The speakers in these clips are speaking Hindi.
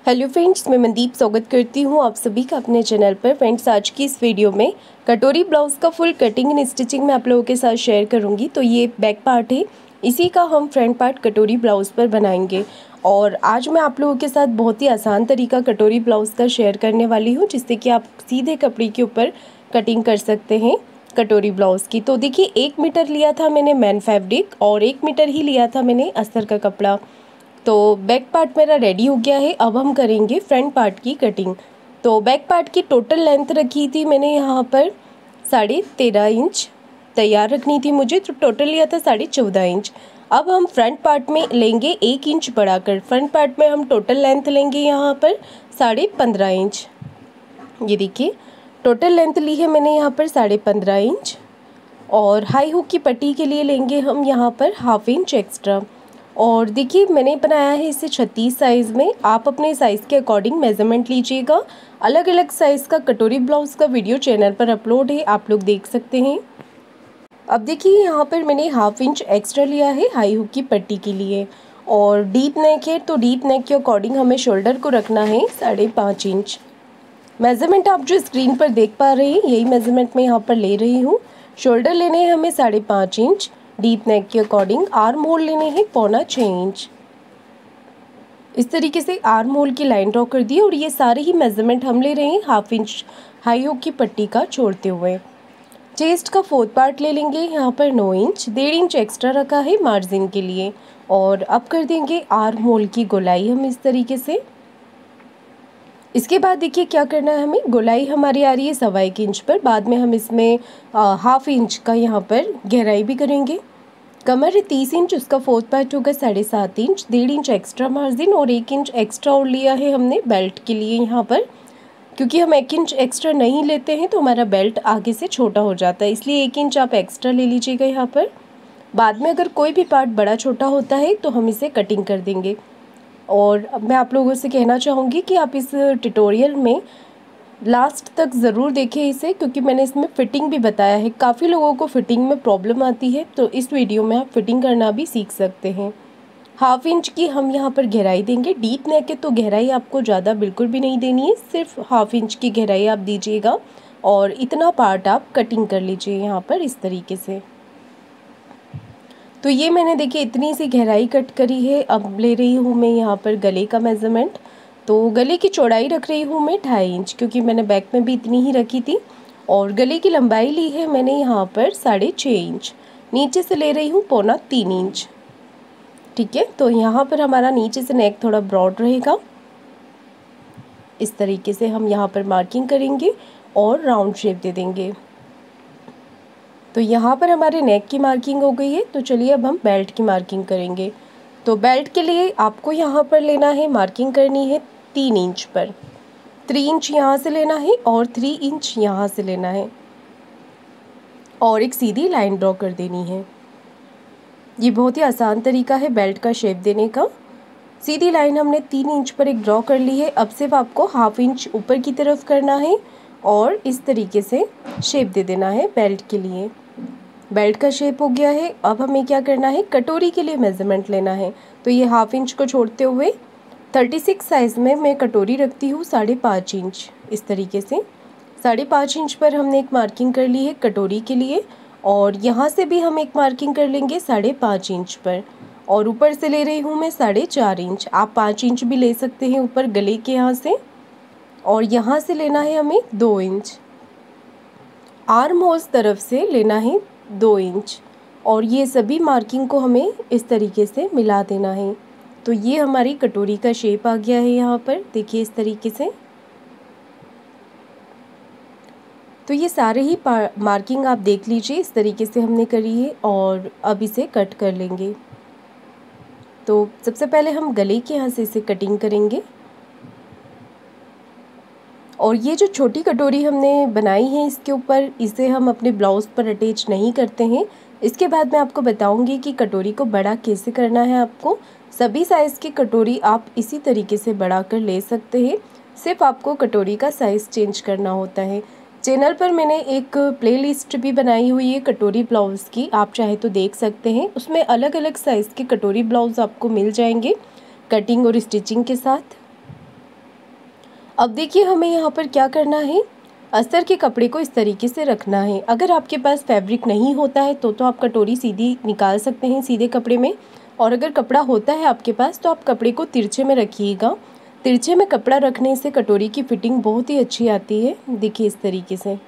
हेलो फ्रेंड्स, मैं मनदीप स्वागत करती हूँ आप सभी का अपने चैनल पर। फ्रेंड्स, आज की इस वीडियो में कटोरी ब्लाउज़ का फुल कटिंग एंड स्टिचिंग मैं आप लोगों के साथ शेयर करूँगी। तो ये बैक पार्ट है, इसी का हम फ्रंट पार्ट कटोरी ब्लाउज़ पर बनाएंगे। और आज मैं आप लोगों के साथ बहुत ही आसान तरीका कटोरी ब्लाउज़ का शेयर करने वाली हूँ, जिससे कि आप सीधे कपड़े के ऊपर कटिंग कर सकते हैं कटोरी ब्लाउज़ की। तो देखिए, 1 मीटर लिया था मैंने मैन फैब्रिक और 1 मीटर ही लिया था मैंने अस्तर का कपड़ा। तो बैक पार्ट मेरा रेडी हो गया है। अब हम करेंगे फ्रंट पार्ट की कटिंग। तो बैक पार्ट की टोटल लेंथ रखी थी मैंने यहाँ पर 13.5 इंच तैयार रखनी थी मुझे, तो टोटल लिया था 14.5 इंच। अब हम फ्रंट पार्ट में लेंगे 1 इंच बढ़ाकर। फ्रंट पार्ट में हम टोटल लेंथ लेंगे यहाँ पर 15.5 इंच। ये देखिए, टोटल लेंथ ली है मैंने यहाँ पर 15.5 इंच। और हाई हुक की पट्टी के लिए लेंगे हम यहाँ पर 1/2 इंच एक्स्ट्रा। और देखिए, मैंने बनाया है इसे 36 साइज़ में। आप अपने साइज़ के अकॉर्डिंग मेज़रमेंट लीजिएगा। अलग अलग साइज़ का कटोरी ब्लाउज़ का वीडियो चैनल पर अपलोड है, आप लोग देख सकते हैं। अब देखिए, यहाँ पर मैंने 1/2 इंच एक्स्ट्रा लिया है हाई हुक की पट्टी के लिए। और डीप नेक है, तो डीप नेक के अकॉर्डिंग हमें शोल्डर को रखना है 5.5 इंच। मेज़रमेंट आप जो स्क्रीन पर देख पा रहे हैं, यही मेज़रमेंट मैं यहाँ पर ले रही हूँ। शोल्डर लेने हैं हमें 5.5 इंच, डीप नेक के अकॉर्डिंग आर्म होल लेने हैं 6.25 इंच। इस तरीके से आर्म होल की लाइन ड्रॉ कर दी। और ये सारे ही मेज़रमेंट हम ले रहे हैं 1/2 इंच हाई हुक की पट्टी का छोड़ते हुए। चेस्ट का 4th पार्ट ले लेंगे यहाँ पर 9 इंच, 1.5 इंच एक्स्ट्रा रखा है मार्जिन के लिए। और अब कर देंगे आर्म होल की गोलाई हम इस तरीके से। इसके बाद देखिए क्या करना है हमें, गोलाई हमारी आ रही है 1.25 इंच पर। बाद में हम इसमें 1/2 इंच का यहाँ पर गहराई भी करेंगे। कमर है 30 इंच, उसका 4th पार्ट होगा 7.5 इंच, 1.5 इंच एक्स्ट्रा मार्जिन और 1 इंच एक्स्ट्रा और लिया है हमने बेल्ट के लिए यहाँ पर। क्योंकि हम 1 इंच एक्स्ट्रा नहीं लेते हैं तो हमारा बेल्ट आगे से छोटा हो जाता है, इसलिए 1 इंच आप एक्स्ट्रा ले लीजिएगा यहाँ पर। बाद में अगर कोई भी पार्ट बड़ा छोटा होता है तो हम इसे कटिंग कर देंगे। और अब मैं आप लोगों से कहना चाहूँगी कि आप इस ट्यूटोरियल में लास्ट तक ज़रूर देखें इसे, क्योंकि मैंने इसमें फ़िटिंग भी बताया है। काफ़ी लोगों को फ़िटिंग में प्रॉब्लम आती है, तो इस वीडियो में आप फ़िटिंग करना भी सीख सकते हैं। 1/2 इंच की हम यहाँ पर गहराई देंगे। डीप नेक है तो गहराई आपको ज़्यादा बिल्कुल भी नहीं देनी है, सिर्फ 1/2 इंच की गहराई आप दीजिएगा। और इतना पार्ट आप कटिंग कर लीजिए यहाँ पर इस तरीके से। तो ये मैंने देखिए इतनी सी गहराई कट करी है। अब ले रही हूँ मैं यहाँ पर गले का मेज़रमेंट। तो गले की चौड़ाई रख रही हूँ मैं 2.5 इंच, क्योंकि मैंने बैक में भी इतनी ही रखी थी। और गले की लंबाई ली है मैंने यहाँ पर 6.5 इंच। नीचे से ले रही हूँ 3.25 इंच। ठीक है, तो यहाँ पर हमारा नीचे से नेक थोड़ा ब्रॉड रहेगा। इस तरीके से हम यहाँ पर मार्किंग करेंगे और राउंड शेप दे देंगे। तो यहाँ पर हमारे नेक की मार्किंग हो गई है। तो चलिए अब हम बेल्ट की मार्किंग करेंगे। तो बेल्ट के लिए आपको यहाँ पर लेना है, मार्किंग करनी है 3 इंच पर। 3 इंच यहाँ से लेना है और 3 इंच यहाँ से लेना है और एक सीधी लाइन ड्रॉ कर देनी है। ये बहुत ही आसान तरीका है बेल्ट का शेप देने का। सीधी लाइन हमने 3 इंच पर एक ड्रॉ कर ली है। अब सिर्फ आपको 1/2 इंच ऊपर की तरफ करना है और इस तरीके से शेप दे देना है बेल्ट के लिए। बेल्ट का शेप हो गया है। अब हमें क्या करना है, कटोरी के लिए मेज़रमेंट लेना है। तो ये 1/2 इंच को छोड़ते हुए 36 साइज़ में मैं कटोरी रखती हूँ 5.5 इंच। इस तरीके से 5.5 इंच पर हमने एक मार्किंग कर ली है कटोरी के लिए। और यहाँ से भी हम एक मार्किंग कर लेंगे 5.5 इंच पर। और ऊपर से ले रही हूँ मैं 4.5 इंच। आप 5 इंच भी ले सकते हैं ऊपर गले के यहाँ से। और यहाँ से लेना है हमें 2 इंच। आर्म होल्स तरफ से लेना है 2 इंच। और ये सभी मार्किंग को हमें इस तरीके से मिला देना है। तो ये हमारी कटोरी का शेप आ गया है यहाँ पर, देखिए इस तरीके से। तो ये सारे ही मार्किंग आप देख लीजिए, इस तरीके से हमने करी है। और अब इसे कट कर लेंगे। तो सबसे पहले हम गले के यहाँ से इसे कटिंग करेंगे। और ये जो छोटी कटोरी हमने बनाई है इसके ऊपर, इसे हम अपने ब्लाउज़ पर अटैच नहीं करते हैं। इसके बाद मैं आपको बताऊंगी कि कटोरी को बड़ा कैसे करना है। आपको सभी साइज़ की कटोरी आप इसी तरीके से बड़ा कर ले सकते हैं, सिर्फ आपको कटोरी का साइज़ चेंज करना होता है। चैनल पर मैंने एक प्लेलिस्ट भी बनाई हुई है कटोरी ब्लाउज़ की, आप चाहे तो देख सकते हैं। उसमें अलग अलग साइज़ के कटोरी ब्लाउज़ आपको मिल जाएंगे कटिंग और स्टिचिंग के साथ। अब देखिए हमें यहाँ पर क्या करना है, अस्तर के कपड़े को इस तरीके से रखना है। अगर आपके पास फैब्रिक नहीं होता है तो आप कटोरी सीधी निकाल सकते हैं सीधे कपड़े में, और अगर कपड़ा होता है आपके पास तो आप कपड़े को तिरछे में रखिएगा। तिरछे में कपड़ा रखने से कटोरी की फिटिंग बहुत ही अच्छी आती है। देखिए इस तरीके से।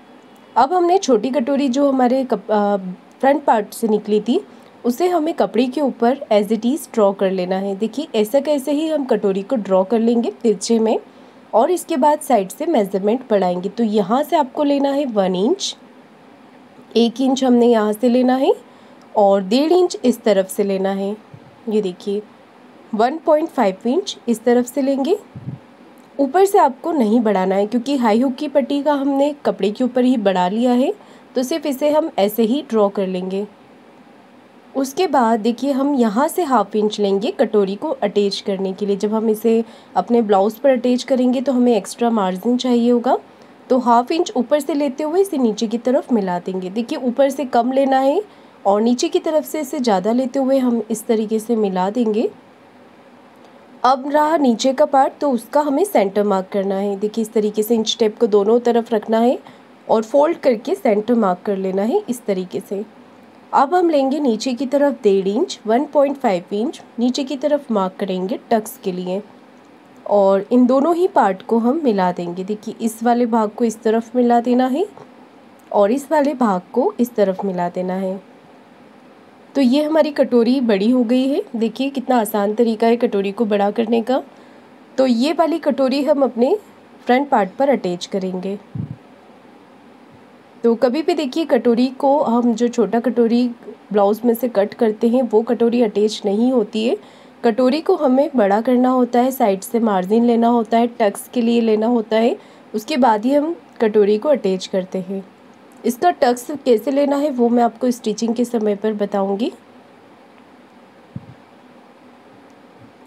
अब हमने छोटी कटोरी जो हमारे फ्रंट पार्ट से निकली थी उसे हमें कपड़े के ऊपर एज इट इज़ ड्रॉ कर लेना है। देखिए ऐसा कैसे ही हम कटोरी को ड्रॉ कर लेंगे तिरछे में, और इसके बाद साइड से मेज़रमेंट बढ़ाएंगे। तो यहाँ से आपको लेना है 1 इंच, 1 इंच हमने यहाँ से लेना है, और 1.5 इंच इस तरफ से लेना है। ये देखिए 1.5 इंच इस तरफ से लेंगे। ऊपर से आपको नहीं बढ़ाना है क्योंकि हाई हुक की पट्टी का हमने कपड़े के ऊपर ही बढ़ा लिया है, तो सिर्फ इसे हम ऐसे ही ड्रॉ कर लेंगे। उसके बाद देखिए हम यहाँ से 1/2 इंच लेंगे कटोरी को अटैच करने के लिए। जब हम इसे अपने ब्लाउज़ पर अटैच करेंगे तो हमें एक्स्ट्रा मार्जिन चाहिए होगा, तो 1/2 इंच ऊपर से लेते हुए इसे नीचे की तरफ मिला देंगे। देखिए ऊपर से कम लेना है और नीचे की तरफ से इसे ज़्यादा लेते हुए हम इस तरीके से मिला देंगे। अब रहा नीचे का पार्ट, तो उसका हमें सेंटर मार्क करना है। देखिए इस तरीके से इंच टेप को दोनों तरफ रखना है और फोल्ड करके सेंटर मार्क कर लेना है इस तरीके से। अब हम लेंगे नीचे की तरफ 1.5 इंच, 1.5 इंच नीचे की तरफ मार्क करेंगे टक्स के लिए, और इन दोनों ही पार्ट को हम मिला देंगे। देखिए इस वाले भाग को इस तरफ मिला देना है और इस वाले भाग को इस तरफ मिला देना है। तो ये हमारी कटोरी बड़ी हो गई है। देखिए कितना आसान तरीका है कटोरी को बड़ा करने का। तो ये वाली कटोरी हम अपने फ्रंट पार्ट पर अटैच करेंगे। तो कभी भी देखिए कटोरी को हम जो छोटा कटोरी ब्लाउज़ में से कट करते हैं वो कटोरी अटैच नहीं होती है। कटोरी को हमें बड़ा करना होता है, साइड से मार्जिन लेना होता है, टक्स के लिए लेना होता है, उसके बाद ही हम कटोरी को अटैच करते हैं। इसका टक्स कैसे लेना है वो मैं आपको स्टिचिंग के समय पर बताऊंगी।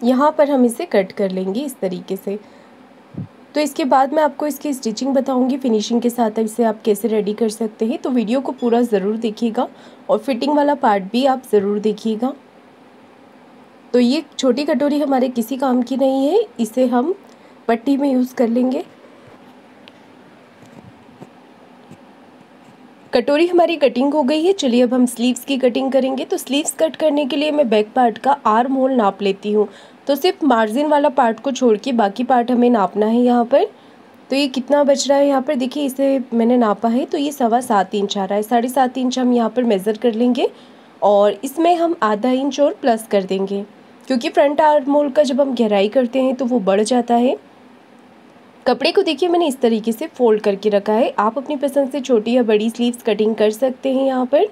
यहाँ पर हम इसे कट कर लेंगे इस तरीके से। तो इसके बाद मैं आपको इसकी स्टिचिंग बताऊंगी फिनिशिंग के साथ इसे आप कैसे रेडी कर सकते हैं। तो वीडियो को पूरा ज़रूर देखिएगा और फिटिंग वाला पार्ट भी आप ज़रूर देखिएगा। तो ये छोटी कटोरी हमारे किसी काम की नहीं है, इसे हम पट्टी में यूज़ कर लेंगे। कटोरी हमारी कटिंग हो गई है। चलिए अब हम स्लीव्स की कटिंग करेंगे। तो स्लीव्स कट करने के लिए मैं बैक पार्ट का आर्म होल नाप लेती हूँ। तो सिर्फ मार्जिन वाला पार्ट को छोड़ के बाकी पार्ट हमें नापना है यहाँ पर। तो ये कितना बच रहा है यहाँ पर देखिए, इसे मैंने नापा है तो ये 7.25 इंच आ रहा है। 7.5 इंच हम यहाँ पर मेज़र कर लेंगे और इसमें हम आधा इंच और प्लस कर देंगे, क्योंकि फ्रंट आर्म होल का जब हम गहराई करते हैं तो वो बढ़ जाता है। कपड़े को देखिए मैंने इस तरीके से फोल्ड करके रखा है। आप अपनी पसंद से छोटी या बड़ी स्लीव्स कटिंग कर सकते हैं। यहाँ पर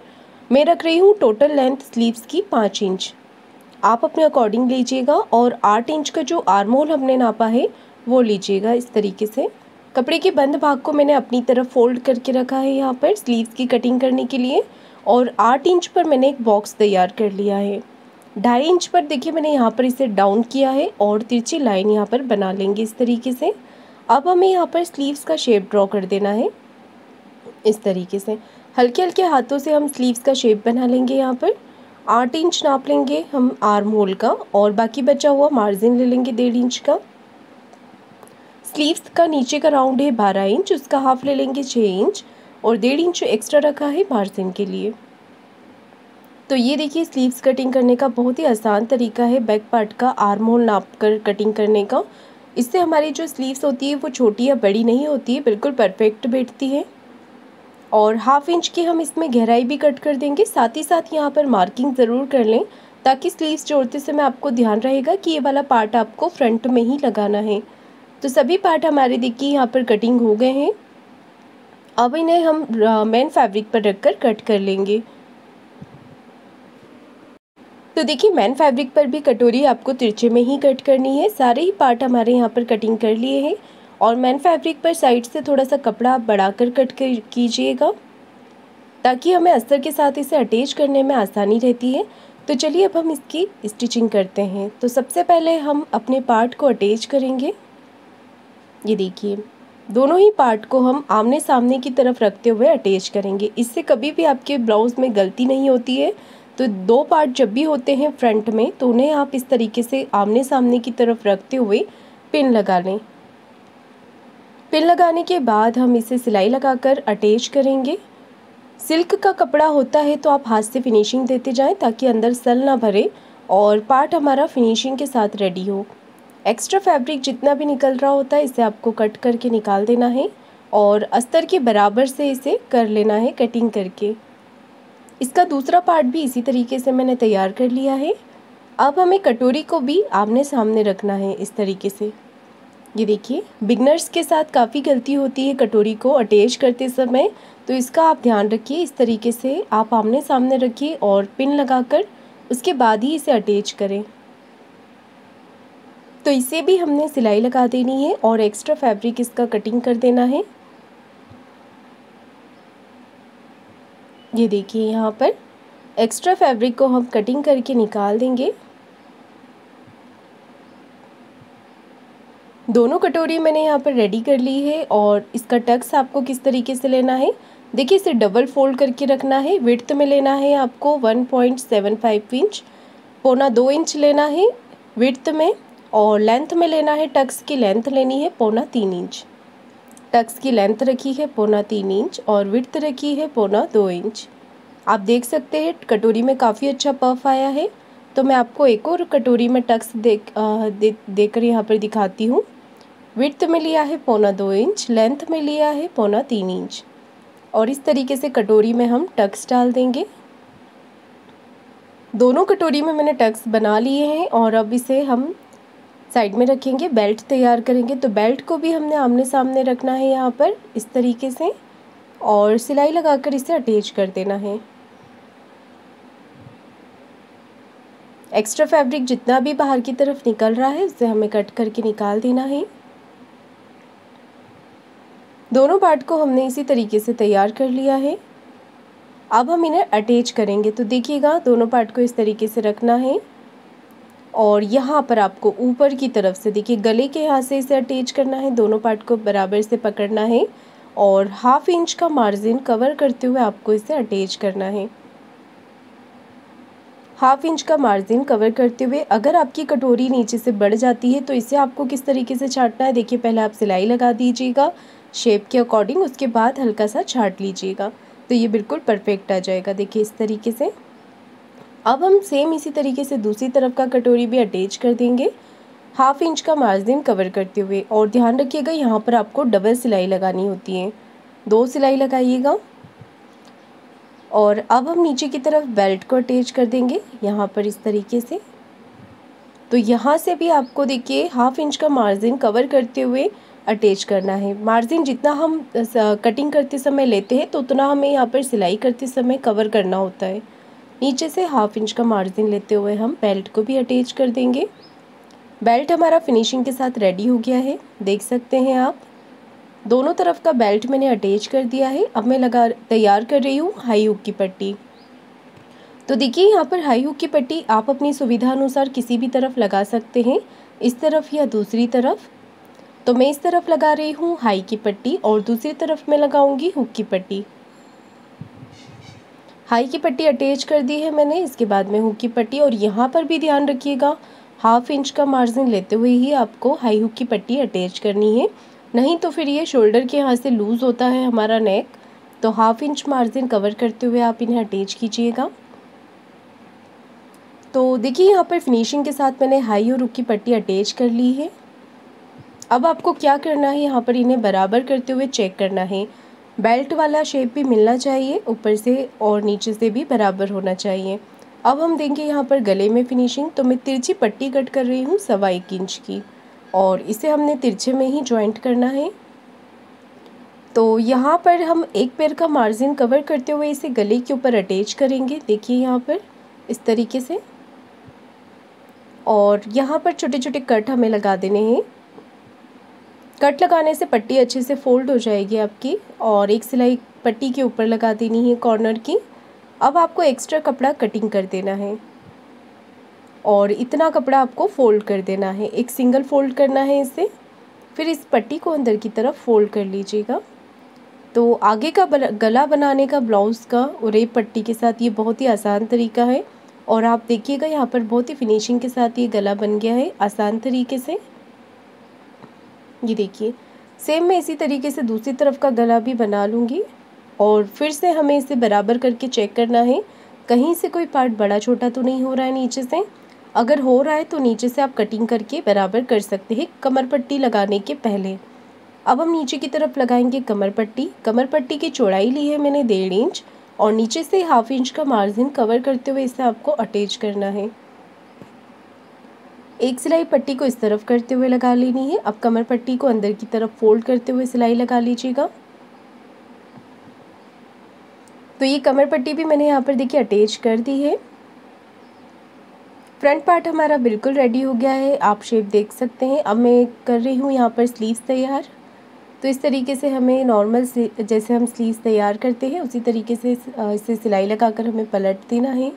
मैं रख रही हूँ टोटल लेंथ स्लीव्स की 5 इंच। आप अपने अकॉर्डिंग लीजिएगा और 8 इंच का जो आर्म होल हमने नापा है वो लीजिएगा इस तरीके से। कपड़े के बंद भाग को मैंने अपनी तरफ फोल्ड करके रखा है यहाँ पर स्लीव्स की कटिंग करने के लिए, और 8 इंच पर मैंने एक बॉक्स तैयार कर लिया है। 2.5 इंच पर देखिए मैंने यहाँ पर इसे डाउन किया है और तिरछी लाइन यहाँ पर बना लेंगे इस तरीके से। अब हमें यहाँ पर स्लीव्स का शेप ड्रॉ कर देना है इस तरीके से। हल्के हल्के हाथों से हम स्लीव्स का शेप बना लेंगे। यहाँ पर 8 इंच नाप लेंगे हम आर्म होल का और बाकी बचा हुआ मार्जिन ले लेंगे 1.5 इंच का। स्लीव्स का नीचे का राउंड है 12 इंच, उसका हाफ ले लेंगे 6 इंच और 1.5 इंच एक्स्ट्रा रखा है मार्जिन के लिए। तो ये देखिए स्लीव्स कटिंग करने का बहुत ही आसान तरीका है बैक पार्ट का आर्म होल नाप कर कटिंग करने का। इससे हमारी जो स्लीव्स होती है वो छोटी या बड़ी नहीं होती है, बिल्कुल परफेक्ट बैठती है। और 1/2 इंच की हम इसमें गहराई भी कट कर देंगे। साथ ही साथ यहाँ पर मार्किंग ज़रूर कर लें ताकि स्लीव्स जोड़ते समय आपको ध्यान रहेगा कि ये वाला पार्ट आपको फ्रंट में ही लगाना है। तो सभी पार्ट हमारे देखिए यहाँ पर कटिंग हो गए हैं। अब इन्हें हम मेन फैब्रिक पर रखकर कट कर लेंगे। तो देखिए मैन फैब्रिक पर भी कटोरी आपको तिरछे में ही कट करनी है। सारे ही पार्ट हमारे यहाँ पर कटिंग कर लिए हैं और मैन फैब्रिक पर साइड से थोड़ा सा कपड़ा बढ़ाकर कट कीजिएगा ताकि हमें अस्तर के साथ इसे अटैच करने में आसानी रहती है। तो चलिए अब हम इसकी स्टिचिंग करते हैं। तो सबसे पहले हम अपने पार्ट को अटैच करेंगे। ये देखिए दोनों ही पार्ट को हम आमने सामने की तरफ रखते हुए अटैच करेंगे। इससे कभी भी आपके ब्लाउज़ में गलती नहीं होती है। तो 2 पार्ट जब भी होते हैं फ्रंट में तो उन्हें आप इस तरीके से आमने सामने की तरफ रखते हुए पिन लगा लें। पिन लगाने के बाद हम इसे सिलाई लगाकर अटैच करेंगे। सिल्क का कपड़ा होता है तो आप हाथ से फिनिशिंग देते जाएं ताकि अंदर सल ना भरे और पार्ट हमारा फिनिशिंग के साथ रेडी हो। एक्स्ट्रा फैब्रिक जितना भी निकल रहा होता है इसे आपको कट करके निकाल देना है और अस्तर के बराबर से इसे कर लेना है कटिंग करके। इसका दूसरा पार्ट भी इसी तरीके से मैंने तैयार कर लिया है। अब हमें कटोरी को भी आमने सामने रखना है इस तरीके से। ये देखिए, बिगनर्स के साथ काफ़ी गलती होती है कटोरी को अटैच करते समय, तो इसका आप ध्यान रखिए। इस तरीके से आप आमने सामने रखिए और पिन लगाकर उसके बाद ही इसे अटैच करें। तो इसे भी हमने सिलाई लगा देनी है और एक्स्ट्रा फैब्रिक इसका कटिंग कर देना है। ये देखिए, यहाँ पर एक्स्ट्रा फैब्रिक को हम कटिंग करके निकाल देंगे। दोनों कटोरी मैंने यहाँ पर रेडी कर ली है और इसका टक्स आपको किस तरीके से लेना है, देखिए इसे डबल फोल्ड करके रखना है। विड्थ में लेना है आपको 1.75 इंच, पौना 2 इंच लेना है विड्थ में, और लेंथ में लेना है, टक्स की लेंथ लेनी है पौना 3 इंच। टक्स की लेंथ रखी है पौना 3 इंच और विड्थ रखी है पौना 2 इंच। आप देख सकते हैं कटोरी में काफ़ी अच्छा पफ आया है। तो मैं आपको एक और कटोरी में टक्स देकर यहाँ पर दिखाती हूँ। विड्थ में लिया है पौना 2 इंच, लेंथ में लिया है पौना 3 इंच और इस तरीके से कटोरी में हम टक्स डाल देंगे। दोनों कटोरी में मैंने टक्स बना लिए हैं और अब इसे हम साइड में रखेंगे। बेल्ट तैयार करेंगे तो बेल्ट को भी हमने आमने सामने रखना है यहाँ पर इस तरीके से और सिलाई लगाकर इसे अटैच कर देना है। एक्स्ट्रा फैब्रिक जितना भी बाहर की तरफ निकल रहा है उसे हमें कट करके निकाल देना है। दोनों पार्ट को हमने इसी तरीके से तैयार कर लिया है। अब हम इन्हें अटैच करेंगे। तो देखिएगा, दोनों पार्ट को इस तरीके से रखना है और यहाँ पर आपको ऊपर की तरफ से देखिए गले के यहाँ से इसे अटैच करना है। दोनों पार्ट को बराबर से पकड़ना है और 1/2 इंच का मार्जिन कवर करते हुए आपको इसे अटैच करना है। 1/2 इंच का मार्जिन कवर करते हुए अगर आपकी कटोरी नीचे से बढ़ जाती है तो इसे आपको किस तरीके से छांटना है, देखिए पहले आप सिलाई लगा दीजिएगा शेप के अकॉर्डिंग, उसके बाद हल्का सा छांट लीजिएगा तो ये बिल्कुल परफेक्ट आ जाएगा। देखिए इस तरीके से। अब हम सेम इसी तरीके से दूसरी तरफ का कटोरी भी अटैच कर देंगे 1/2 इंच का मार्जिन कवर करते हुए। और ध्यान रखिएगा यहाँ पर आपको डबल सिलाई लगानी होती है, 2 सिलाई लगाइएगा। और अब हम नीचे की तरफ बेल्ट को अटैच कर देंगे यहाँ पर इस तरीके से। तो यहाँ से भी आपको देखिए 1/2 इंच का मार्जिन कवर करते हुए अटैच करना है। मार्जिन जितना हम कटिंग करते समय लेते हैं तो उतना हमें यहाँ पर सिलाई करते समय कवर करना होता है। नीचे से 1/2 इंच का मार्जिन लेते हुए हम बेल्ट को भी अटैच कर देंगे। बेल्ट हमारा फिनिशिंग के साथ रेडी हो गया है, देख सकते हैं आप। दोनों तरफ का बेल्ट मैंने अटैच कर दिया है। अब मैं तैयार कर रही हूँ हाई हुक की पट्टी। तो देखिए यहाँ पर हाई हुक की पट्टी आप अपनी सुविधा अनुसार किसी भी तरफ लगा सकते हैं, इस तरफ या दूसरी तरफ। तो मैं इस तरफ लगा रही हूँ हाई की पट्टी और दूसरी तरफ मैं लगाऊंगी हुक की पट्टी। हाई की पट्टी अटैच कर दी है मैंने, इसके बाद में हुक की पट्टी। और यहाँ पर भी ध्यान रखिएगा 1/2 इंच का मार्जिन लेते हुए ही आपको हाई हुक की पट्टी अटैच करनी है, नहीं तो फिर ये शोल्डर के यहाँ से लूज़ होता है हमारा नेक। तो 1/2 इंच मार्जिन कवर करते हुए आप इन्हें अटैच कीजिएगा। तो देखिए यहाँ पर फिनिशिंग के साथ मैंने हाई और हुक की पट्टी अटैच कर ली है। अब आपको क्या करना है, यहाँ पर इन्हें बराबर करते हुए चेक करना है। बेल्ट वाला शेप भी मिलना चाहिए, ऊपर से और नीचे से भी बराबर होना चाहिए। अब हम देंगे यहाँ पर गले में फिनिशिंग। तो मैं तिरछी पट्टी कट कर रही हूँ 1.25 इंच की और इसे हमने तिरछे में ही जॉइंट करना है। तो यहाँ पर हम एक पैर का मार्जिन कवर करते हुए इसे गले के ऊपर अटैच करेंगे, देखिए यहाँ पर इस तरीके से। और यहाँ पर छोटे छोटे कट हमें लगा देने हैं। कट लगाने से पट्टी अच्छे से फोल्ड हो जाएगी आपकी और एक सिलाई पट्टी के ऊपर लगा देनी है कॉर्नर की। अब आपको एक्स्ट्रा कपड़ा कटिंग कर देना है और इतना कपड़ा आपको फोल्ड कर देना है, एक सिंगल फोल्ड करना है इसे। फिर इस पट्टी को अंदर की तरफ फोल्ड कर लीजिएगा। तो आगे का गला बनाने का ब्लाउज़ का रेप पट्टी के साथ ये बहुत ही आसान तरीका है। और आप देखिएगा यहाँ पर बहुत ही फिनिशिंग के साथ ये गला बन गया है आसान तरीके से। ये देखिए, सेम मैं इसी तरीके से दूसरी तरफ का गला भी बना लूँगी और फिर से हमें इसे बराबर करके चेक करना है कहीं से कोई पार्ट बड़ा छोटा तो नहीं हो रहा है नीचे से। अगर हो रहा है तो नीचे से आप कटिंग करके बराबर कर सकते हैं कमर पट्टी लगाने के पहले। अब हम नीचे की तरफ लगाएंगे कमर पट्टी। कमर पट्टी की चौड़ाई ली है मैंने 1.5 इंच और नीचे से 1/2 इंच का मार्जिन कवर करते हुए इसे आपको अटैच करना है। एक सिलाई पट्टी को इस तरफ करते हुए लगा लेनी है। अब कमर पट्टी को अंदर की तरफ फोल्ड करते हुए सिलाई लगा लीजिएगा। तो ये कमर पट्टी भी मैंने यहाँ पर देखिए अटैच कर दी है। फ्रंट पार्ट हमारा बिल्कुल रेडी हो गया है, आप शेप देख सकते हैं। अब मैं कर रही हूँ यहाँ पर स्लीव्स तैयार। तो इस तरीके से हमें नॉर्मल से जैसे हम स्लीव्स तैयार करते हैं उसी तरीके से इसे सिलाई लगाकर हमें पलट देना है।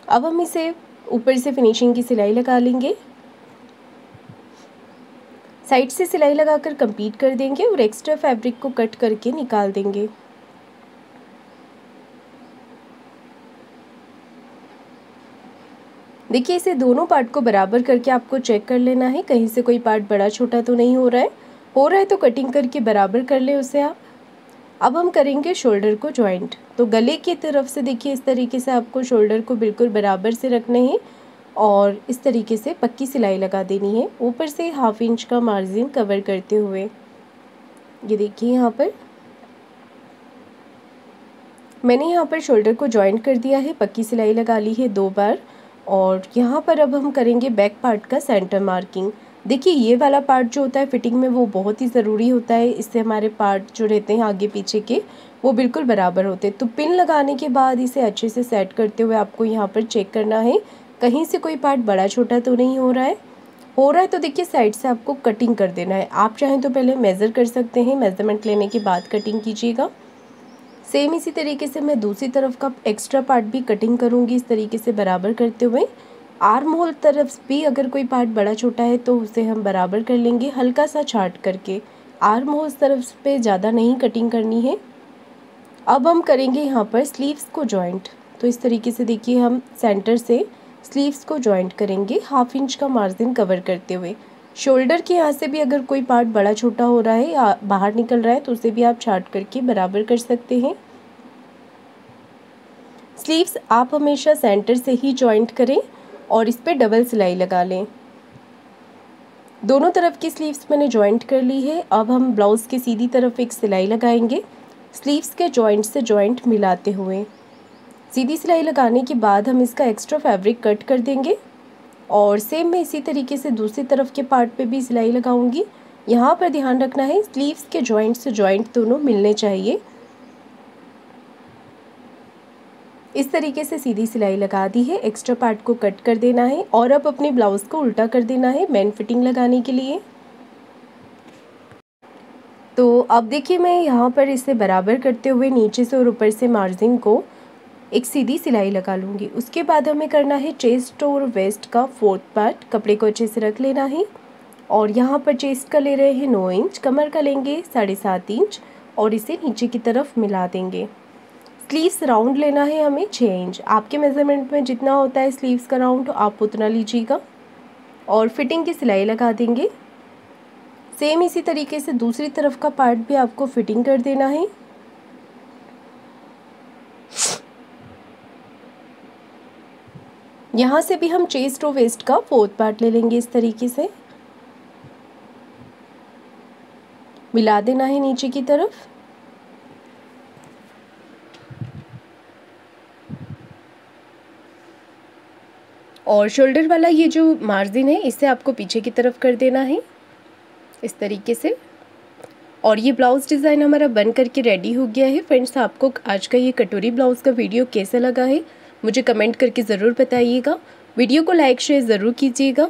अब हम इसे ऊपर से फिनिशिंग की सिलाई लगा लेंगे। साइड से सिलाई लगाकर कंप्लीट कर देंगे और एक्स्ट्रा फैब्रिक को कट करके निकाल देंगे। देखिए इसे दोनों पार्ट को बराबर करके आपको चेक कर लेना है कहीं से कोई पार्ट बड़ा छोटा तो नहीं हो रहा है तो कटिंग करके बराबर कर ले उसे आप। अब हम करेंगे शोल्डर को जॉइंट। तो गले की तरफ से देखिए इस तरीके से आपको शोल्डर को बिल्कुल बराबर से रखने हैं और इस तरीके से पक्की सिलाई लगा देनी है ऊपर से 1/2 इंच का मार्जिन कवर करते हुए। ये देखिए यहाँ पर मैंने यहाँ पर शोल्डर को जॉइंट कर दिया है, पक्की सिलाई लगा ली है 2 बार। और यहाँ पर अब हम करेंगे बैक पार्ट का सेंटर मार्किंग। देखिए ये वाला पार्ट जो होता है फिटिंग में वो बहुत ही ज़रूरी होता है, इससे हमारे पार्ट जो रहते हैं आगे पीछे के वो बिल्कुल बराबर होते हैं। तो पिन लगाने के बाद इसे अच्छे से सेट करते हुए आपको यहाँ पर चेक करना है कहीं से कोई पार्ट बड़ा छोटा तो नहीं हो रहा है तो देखिए साइड से आपको कटिंग कर देना है। आप चाहें तो पहले मेज़र कर सकते हैं, मेज़रमेंट लेने के बाद कटिंग कीजिएगा। सेम इसी तरीके से मैं दूसरी तरफ का एक्स्ट्रा पार्ट भी कटिंग करूँगी इस तरीके से बराबर करते हुए। आर्म होल तरफ भी अगर कोई पार्ट बड़ा छोटा है तो उसे हम बराबर कर लेंगे हल्का सा छाट करके। आर्म होल तरफ पे ज़्यादा नहीं कटिंग करनी है। अब हम करेंगे यहाँ पर स्लीव्स को जॉइंट। तो इस तरीके से देखिए हम सेंटर से स्लीव्स को जॉइंट करेंगे 1/2 इंच का मार्जिन कवर करते हुए। शोल्डर के यहाँ से भी अगर कोई पार्ट बड़ा छोटा हो रहा है या बाहर निकल रहा है तो उसे भी आप छाट करके बराबर कर सकते हैं। स्लीव्स आप हमेशा सेंटर से ही जॉइंट करें और इस पे डबल सिलाई लगा लें। दोनों तरफ की स्लीव्स मैंने जॉइंट कर ली है। अब हम ब्लाउज़ के सीधी तरफ एक सिलाई लगाएंगे स्लीव्स के जॉइंट से जॉइंट मिलाते हुए। सीधी सिलाई लगाने के बाद हम इसका एक्स्ट्रा फैब्रिक कट कर देंगे और सेम मैं इसी तरीके से दूसरी तरफ के पार्ट पे भी सिलाई लगाऊंगी। यहाँ पर ध्यान रखना है स्लीव्स के जॉइंट से जॉइंट दोनों मिलने चाहिए। इस तरीके से सीधी सिलाई लगा दी है, एक्स्ट्रा पार्ट को कट कर देना है और अब अपने ब्लाउज़ को उल्टा कर देना है मेन फिटिंग लगाने के लिए। तो अब देखिए मैं यहाँ पर इसे बराबर करते हुए नीचे से और ऊपर से मार्जिन को एक सीधी सिलाई लगा लूँगी। उसके बाद हमें करना है चेस्ट और वेस्ट का 4th पार्ट। कपड़े को अच्छे से रख लेना है और यहाँ पर चेस्ट का ले रहे हैं 9 इंच, कमर का लेंगे 7.5 इंच और इसे नीचे की तरफ मिला देंगे। स्लीव्स राउंड लेना है हमें 6 इंच। आपके मेज़रमेंट में जितना होता है स्लीव्स का राउंड आप उतना लीजिएगा और फिटिंग की सिलाई लगा देंगे। सेम इसी तरीके से दूसरी तरफ का पार्ट भी आपको फिटिंग कर देना है। यहाँ से भी हम चेस्ट और वेस्ट का 4th पार्ट ले लेंगे इस तरीके से मिला देना है नीचे की तरफ। और शोल्डर वाला ये जो मार्जिन है इसे आपको पीछे की तरफ कर देना है इस तरीके से। और ये ब्लाउज़ डिज़ाइन हमारा बन करके रेडी हो गया है। फ्रेंड्स आपको आज का ये कटोरी ब्लाउज़ का वीडियो कैसा लगा है मुझे कमेंट करके ज़रूर बताइएगा। वीडियो को लाइक शेयर ज़रूर कीजिएगा।